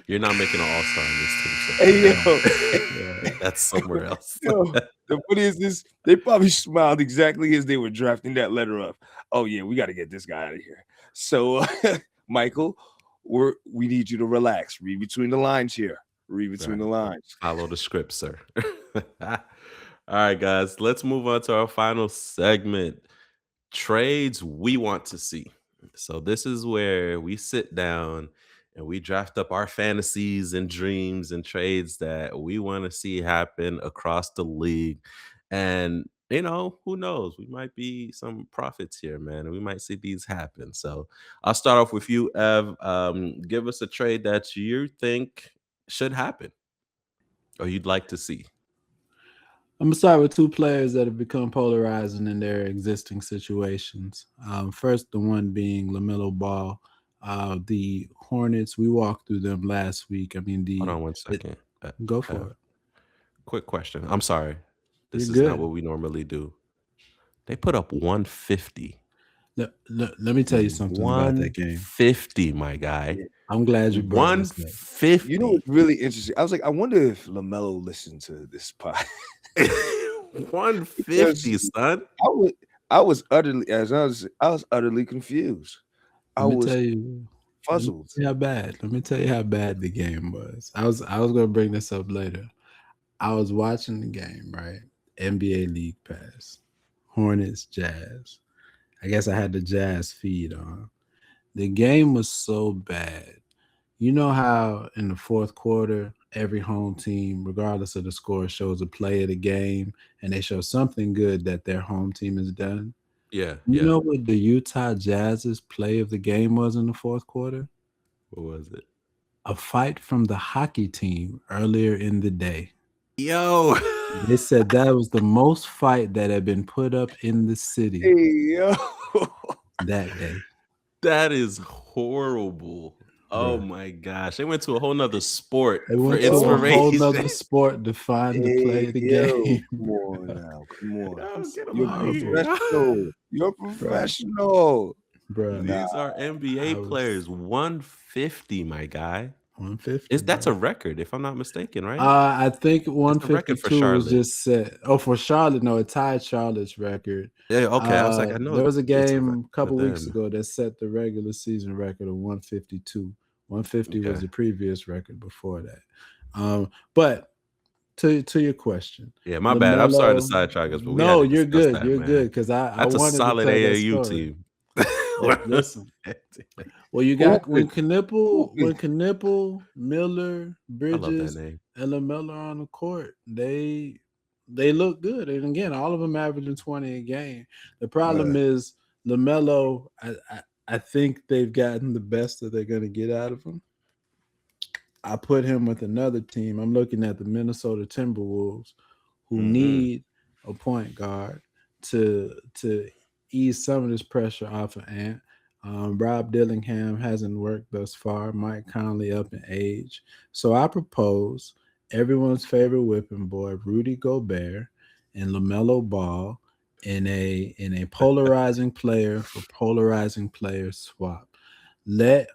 You're not making an all-star in this team. So Hey, yo. that's somewhere else. Yo, the funny is this, they probably smiled exactly as they were drafting that letter up. Oh yeah, we got to get this guy out of here. So Michael, we need you to relax. Read between the lines here. Read between the lines. Follow the script, sir. All right, guys, let's move on to our final segment. Trades we want to see. So this is where we sit down and we draft up our fantasies and dreams and trades that we want to see happen across the league. And who knows? We might be some prophets here, man. And we might see these happen. So I'll start off with you, Ev. Give us a trade that you think should happen or you'd like to see. I'm gonna start with two players that have become polarizing in their existing situations. First, the one being LaMelo Ball. The Hornets. We walked through them last week. I mean, Hold on one second. Go for it. Quick question. I'm sorry. This You're is not good. what we normally do. They put up 150. Let me tell you something about that game. 150, my guy. I'm glad you brought this up. 150. You know what's really interesting? I was like, I wonder if LaMelo listened to this pod. 150, son. I was utterly, I was utterly confused. I Let me was tell you. fuzzled. How bad? Let me tell you how bad the game was. I was gonna bring this up later. I was watching the game, right? NBA League Pass, Hornets, Jazz. I guess I had the Jazz feed on. The game was so bad. You know how in the fourth quarter, every home team, regardless of the score, shows a play of the game and they show something good that their home team has done? Yeah, You yeah. know what the Utah Jazz's play of the game was in the fourth quarter? What was it? A fight from the hockey team earlier in the day. Yo, They said that was the most fight that had been put up in the city Hey, yo. that day, that is horrible. Oh bro. my gosh. They went to a whole nother sport They for went to a whole inspiration. nother sport to find the play Hey, of the yo. game, Come on now. Come on. Yo, It's get them You're out of horrible, here. professional. You're bro. professional. Bro, Nah. These are NBA I was players. 150, my guy. 150, That's bro. a record, if I'm not mistaken, right? I think That's a record for 152 was Charlotte. just set. Oh, for Charlotte, no, it tied Charlotte's record. Yeah, okay. I was like, I know There was a it's a game record a for couple weeks them. ago that set the regular season record of 152. 150 was Okay. the previous record before that. But to your question, Yeah, my bad. I'm sorry to LaMelo. sidetrack us, but we had No, to you're discuss good. that, You're good man. because I That's a wanted to solid tell that AAU story. team. Listen, well, you got when Hooping. Knipple, Hooping. Miller, I love that Bridges, name. and LaMelo are on the court, they look good. And again, all of them averaging 20 a game. The problem Right. is LaMelo. I think they've gotten the best that they're going to get out of him. I put him with another team. I'm looking at the Minnesota Timberwolves, who Mm-hmm. need a point guard to ease some of this pressure off of Ant. Rob Dillingham hasn't worked thus far. Mike Conley up in age, so I propose everyone's favorite whipping boy, Rudy Gobert, and LaMelo Ball in a polarizing player for polarizing player swap. Let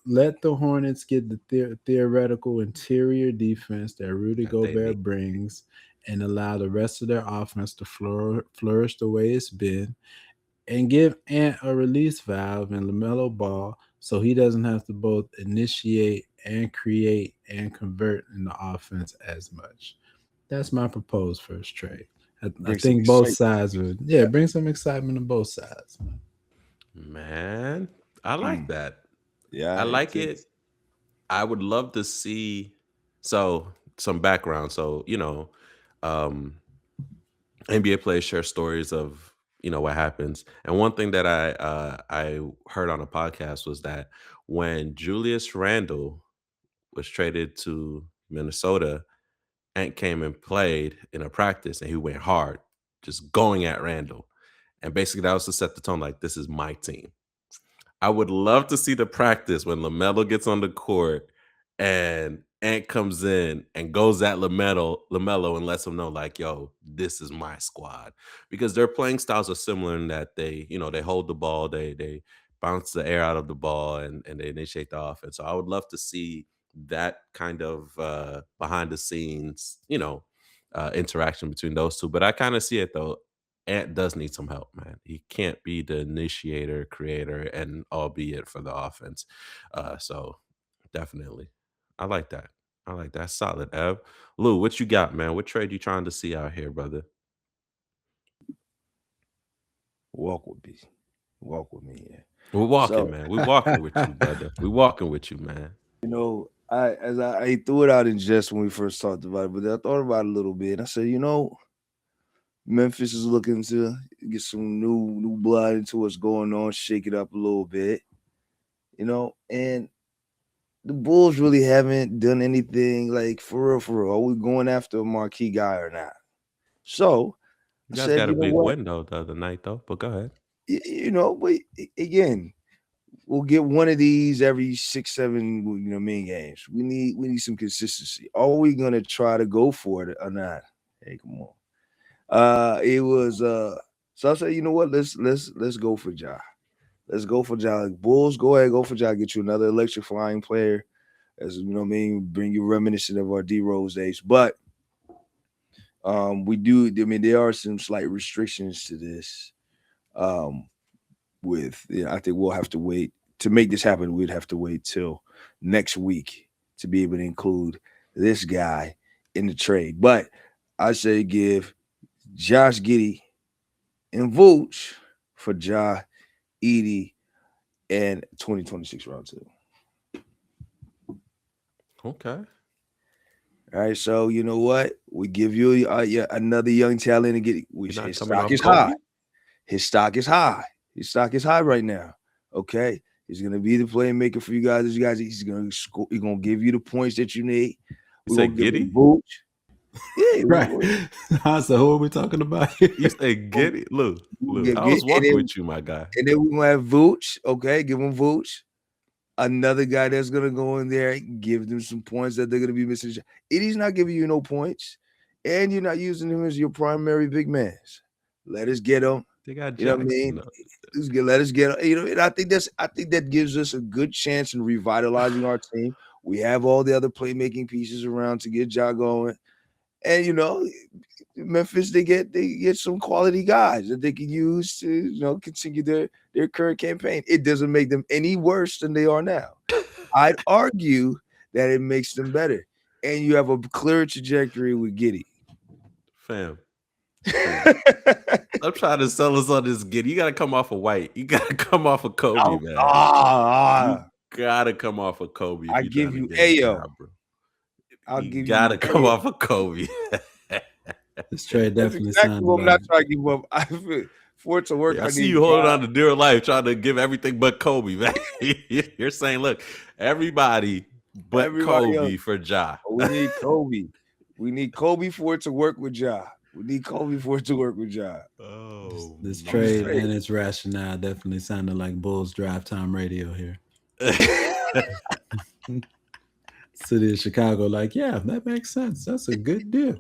let the Hornets get the theoretical interior defense that Rudy That they need. Gobert brings and allow the rest of their offense to flourish the way it's been and give Ant a release valve and LaMelo Ball so he doesn't have to both initiate and create and convert in the offense as much. That's my proposed first trade. I Bring some think both excitement. sides would, Yeah. bring some excitement to both sides. Man, I like that. Yeah. I like it. I would love to see some background. So, um NBA players share stories of what happens. And one thing that I heard on a podcast was that when Julius Randle was traded to Minnesota, Ant came and played in a practice and he went hard, just going at Randle. And basically that was to set the tone like this is my team. I would love to see the practice when LaMelo gets on the court and Ant comes in and goes at LaMelo and lets him know, like, yo, this is my squad. Because their playing styles are similar in that they hold the ball, they bounce the air out of the ball and they initiate the offense. So I would love to see that kind of behind the scenes, interaction between those two. But I kind of see it though. Ant does need some help, man. He can't be the initiator, creator, and albeit for the offense. So definitely. I like that. I like that. Solid, Ev. Lou, what you got, man? What trade you trying to see out here, brother? Walk with me. Walk with me. Yeah. We're walking, So, man. We walking with you, brother. We walking with you, man. I threw it out in jest when we first talked about it, but I thought about it a little bit. I said, Memphis is looking to get some new blood into what's going on, shake it up a little bit, and the Bulls really haven't done anything like for real, for real. Are we going after a marquee guy or not? So You I guys said, got a you know big what? win though the other night though, but go ahead. But again, we'll get one of these every 6-7 main games. We need some consistency. Are we gonna try to go for it or not? Hey, come on. It was so I said, you know what? Let's go for Ja. Let's go for Ja. Like, Bulls, go ahead, go for Ja. Get you another electrifying player. As you know what I mean, bring you reminiscent of our D Rose days. But we do, I mean, there are some slight restrictions to this. I think we'll have to wait to make this happen, we'd have to wait till next week to be able to include this guy in the trade. But I say give Josh Giddey and Vooch for Ja, Edie, and 2026 round 2. Okay. All right, so you know what? We give you another young talent and get which You're not his coming stock off is Kobe? high. His stock is high. His stock is high right now. Okay, he's gonna be the playmaker for you guys. He's gonna score. He's gonna give you the points that you need. You We're say gonna give him Giddey? Vooch. Yeah, Right. So who are we talking about here? You say Giddey? Look, I was walking with you, my guy. And then we're gonna have Vooch. Okay, give him Vooch. Another guy that's gonna go in there, give them some points that they're gonna be missing. He's not giving you no points, and you're not using him as your primary big man. Let us get him. They got You know what I mean? Let us get him. You know, and I think that gives us a good chance in revitalizing our team. We have all the other playmaking pieces around to get Ja going, and you know, Memphis they get some quality guys that they can use to continue their current campaign. It doesn't make them any worse than they are now. I'd argue that it makes them better, and you have a clear trajectory with Giddey. Fam. I'm trying to sell us on this Giddey. You got to come off of White. You got to come off of Kobe, man. You got to come off of Kobe. I give you Ayo. You got to come off of Kobe. This trade definitely exactly sounds what I'm not trying to give up. For it to work, I see you holding on to dear life, trying to give everything but Kobe, man. You're saying, look, everybody but Kobe for Ja. We need Kobe. We need Kobe for it to work with Ja. We need Kobe for it to work with Ja. Oh, this trade and its rationale definitely sounded like Bulls drive time radio here. City of Chicago, like, yeah, that makes sense. That's a good deal.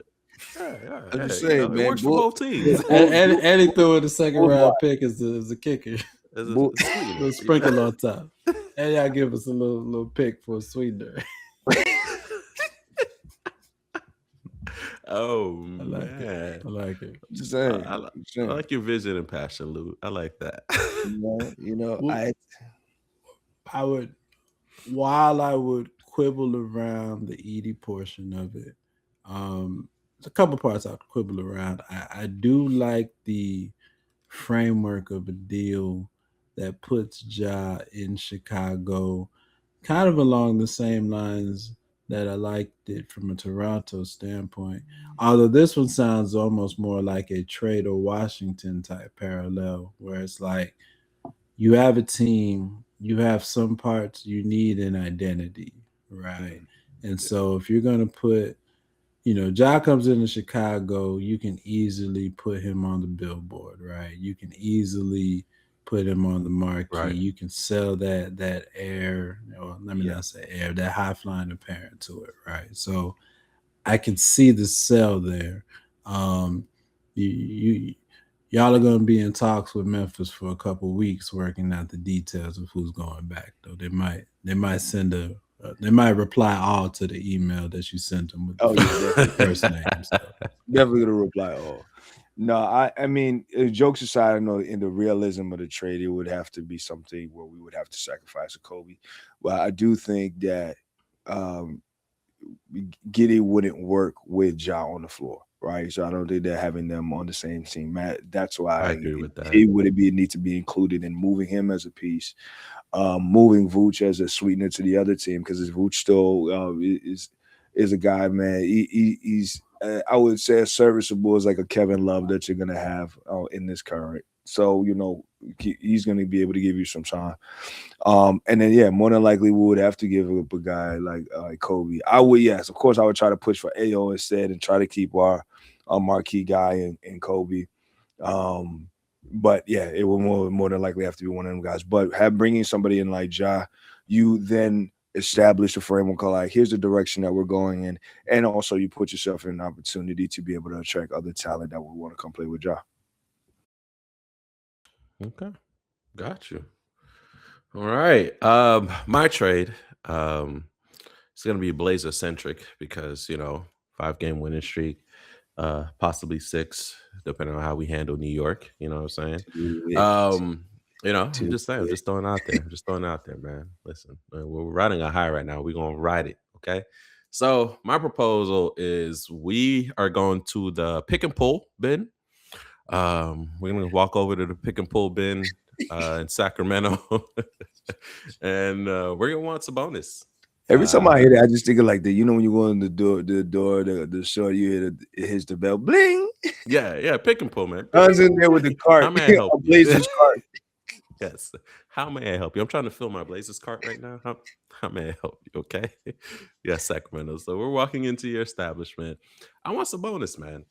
I'm just saying, man, it works for both teams. And he threw in the second round pick as a kicker. As a little sprinkle on top. And y'all give us a little pick for a sweetener. Oh, man. I like it. I'm just saying. I like your vision and passion, Lou. I like that. I would, while I would quibble around the Edie portion of it, there's a couple parts I'd quibble around. I do like the framework of a deal that puts Ja in Chicago kind of along the same lines that I liked it from a Toronto standpoint. Although this one sounds almost more like a Trae or Washington type parallel, where it's like you have a team, you have some parts you need an identity, right? And so if you're going to put, Ja comes into Chicago, you can easily put him on the billboard, right? You can easily put him on the marquee. Right. You can sell that air, or let me not say air, that high flying apparent to it, right? So I can see the sell there. Y'all are going to be in talks with Memphis for a couple of weeks, working out the details of who's going back. Though they might send they might reply all to the email that you sent them with the first name. So. Definitely gonna reply all. No, I mean, jokes aside, I know in the realism of the trade, it would have to be something where we would have to sacrifice a Kobe. Well, I do think that Giddey wouldn't work with Ja on the floor, right? So I don't think that having them on the same team, that's why I agree with that. It would need to be included in moving him as a piece, moving Vooch as a sweetener to the other team, because Vooch still is a guy, man. He's I would say as serviceable as like a Kevin Love that you're gonna have in this current. So he's gonna be able to give you some time. And then more than likely we would have to give up a guy like Kobe. I would, yes, of course, I would try to push for Ayo instead and try to keep our marquee guy in Kobe. But yeah, it will more than likely have to be one of them guys. But bringing somebody in like Ja, you then establish a framework of like, here's the direction that we're going in, and also you put yourself in an opportunity to be able to attract other talent that would want to come play with Ja. Okay, got you. All right, my trade, it's gonna be Blazer centric because 5-game winning streak, possibly 6, depending on how we handle New York. You know what I'm saying? I'm just saying, I'm just throwing out there. I'm just throwing out there, man. Listen, we're riding a high right now. We're gonna ride it. Okay. So my proposal is we are going to the pick and pull bin. We're gonna walk over to the pick and pull bin in Sacramento, and we're gonna want some bonus. Every time I hear that, I just think of like when you go in the door, the store, you hear it hits the bell, bling. Yeah, pick and pull, man. I was in there with the cart, How may I help a you? Blazers cart. Yes. How may I help you? I'm trying to fill my Blazers cart right now. How may I help you? Okay. Yes, Sacramento. So we're walking into your establishment. I want some bonus, man.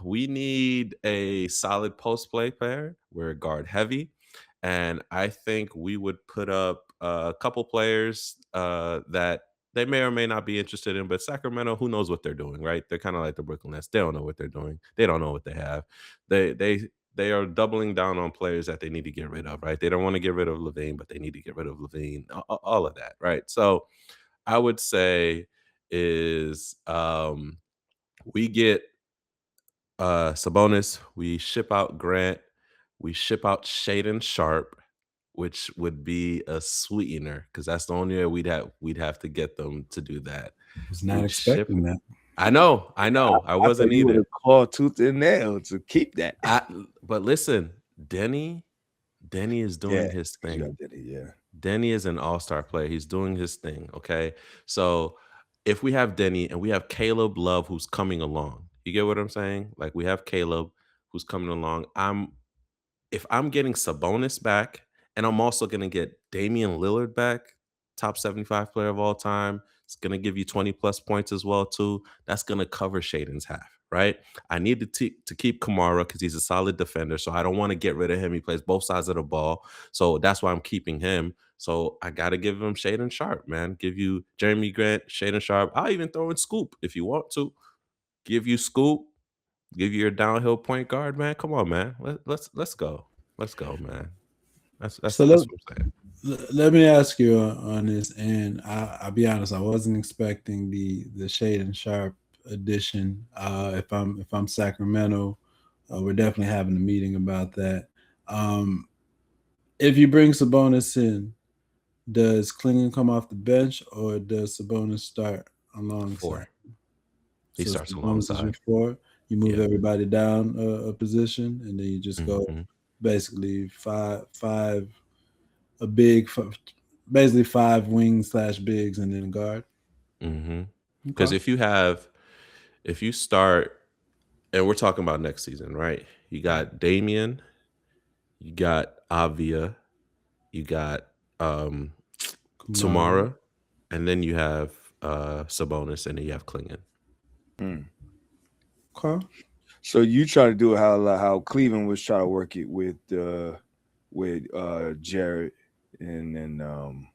We need a solid post play player. We're guard heavy. And I think we would put up a couple players that they may or may not be interested in, but Sacramento, who knows what they're doing, right? They're kind of like the Brooklyn Nets. They don't know what they're doing. They don't know what they have. They are doubling down on players that they need to get rid of, right? They don't want to get rid of Levine, but they need to get rid of Levine. All of that, right? So I would say is we get Sabonis, we ship out Grant, we ship out Shaden Sharp, which would be a sweetener because that's the only way we'd have to get them to do that. I was not expecting that. I know. I wasn't you would either. have called tooth and nail to keep that. But listen, Denny is doing his thing. Denny is an all-star player. He's doing his thing. Okay. So if we have Denny and we have Caleb Love who's coming along, you get what I'm saying? Like we have Caleb who's coming along. If I'm getting Sabonis back and I'm also gonna get Damian Lillard back, top 75 player of all time, it's gonna give you 20 plus points as well, too. That's gonna cover Shaden's half. Right, I need to keep Kamara because he's a solid defender, so I don't want to get rid of him. He plays both sides of the ball, so that's why I'm keeping him. So I got to give him Shaden Sharp, man. Give you Jeremy Grant, Shaden Sharp. I'll even throw in Scoop if you want to. Give you Scoop. Give you your downhill point guard, man. Come on, man. Let's go. Let's go, man. That's what I'm saying. Let me ask you on this, and I'll be honest. I wasn't expecting the Shaden Sharp addition. If I'm Sacramento, we're definitely having a meeting about that. If you bring Sabonis in, does Klingon come off the bench or does Sabonis start alongside? 4. He starts Sabonis alongside. is 4. You move everybody down a position, and then you just go basically five, a big, basically 5 wings / bigs, and then a guard. Because if you start, and we're talking about next season, right? You got Damian, you got Avia, you got Tamara, and then you have Sabonis, and then you have Klingon. Okay. So you try to do it how Cleveland was trying to work it with Jared, and then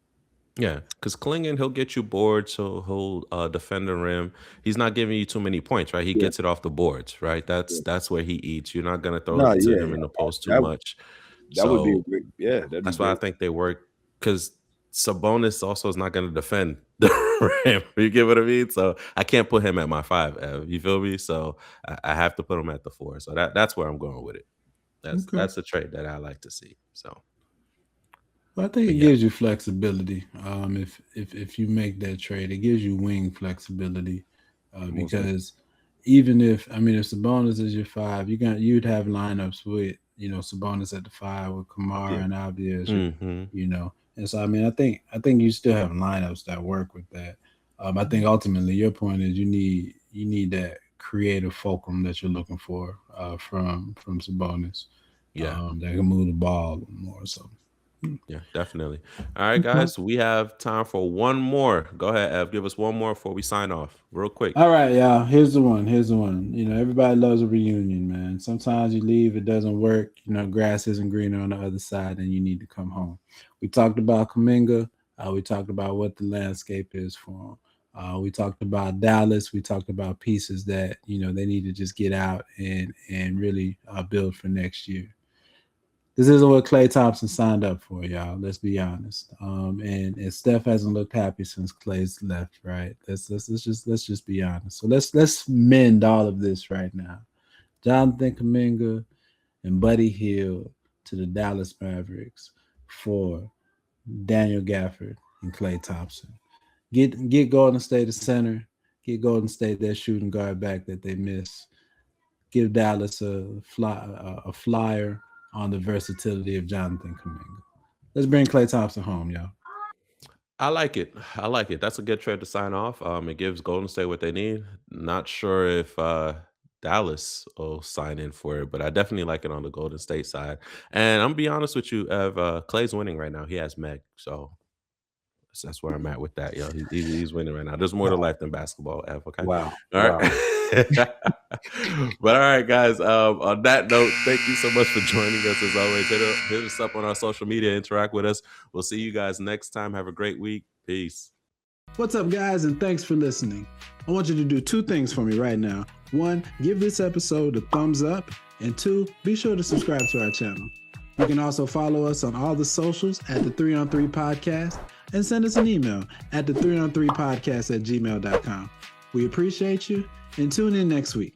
yeah, because Klingon, he'll get you bored, so he'll defend the rim. He's not giving you too many points, right? He gets it off the boards, right? That's where he eats. You're not gonna throw it to him in the post too much. That would be a great, that's why I think they work, because Sabonis also is not gonna defend the rim. You get what I mean? So I can't put him at my 5, Ev. You feel me? So I have to put him at the 4. So that's where I'm going with it. That's a trade that I like to see. So. Well, I think it gives you flexibility. If you make that trade, it gives you wing flexibility because even if Sabonis is your 5, you'd have lineups with Sabonis at the 5 with Kamara and Avdia, and so I think you still have lineups that work with that. I think ultimately your point is you need that creative fulcrum that you're looking for from Sabonis, that can move the ball more. So. Yeah, definitely. All right, guys, we have time for one more. Go ahead, Ev. Give us one more before we sign off, real quick. All right, y'all. Here's the one. Everybody loves a reunion, man. Sometimes you leave, it doesn't work. Grass isn't greener on the other side, and you need to come home. We talked about Kuminga. We talked about what the landscape is for him. We talked about Dallas. We talked about pieces that they need to just get out and really build for next year. This isn't what Klay Thompson signed up for, y'all. Let's be honest. And Steph hasn't looked happy since Klay's left, right? Let's just be honest. So let's mend all of this right now. Jonathan Kuminga and Buddy Hield to the Dallas Mavericks for Daniel Gafford and Klay Thompson. Get Golden State a center. Get Golden State that shooting guard back that they miss. Give Dallas a flyer on the versatility of Jonathan Kuminga. Let's bring Klay Thompson home, y'all. I like it. That's a good trade to sign off. It gives Golden State what they need. Not sure if Dallas will sign in for it, but I definitely like it on the Golden State side. And I'm gonna be honest with you, Ev, Clay's winning right now. He has Meg, so that's where I'm at with that. Yo, he's winning right now. There's more to life than basketball, Ev. Okay. Wow. All right. But all right, guys. On that note, thank you so much for joining us. As always, hit us up on our social media. Interact with us. We'll see you guys next time. Have a great week. Peace. What's up, guys, and thanks for listening. I want you to do two things for me right now. One, give this episode a thumbs up, and two, be sure to subscribe to our channel. You can also follow us on all the socials at the 3on3 Podcast and send us an email at the 3on3podcast@gmail.com. We appreciate you, and tune in next week.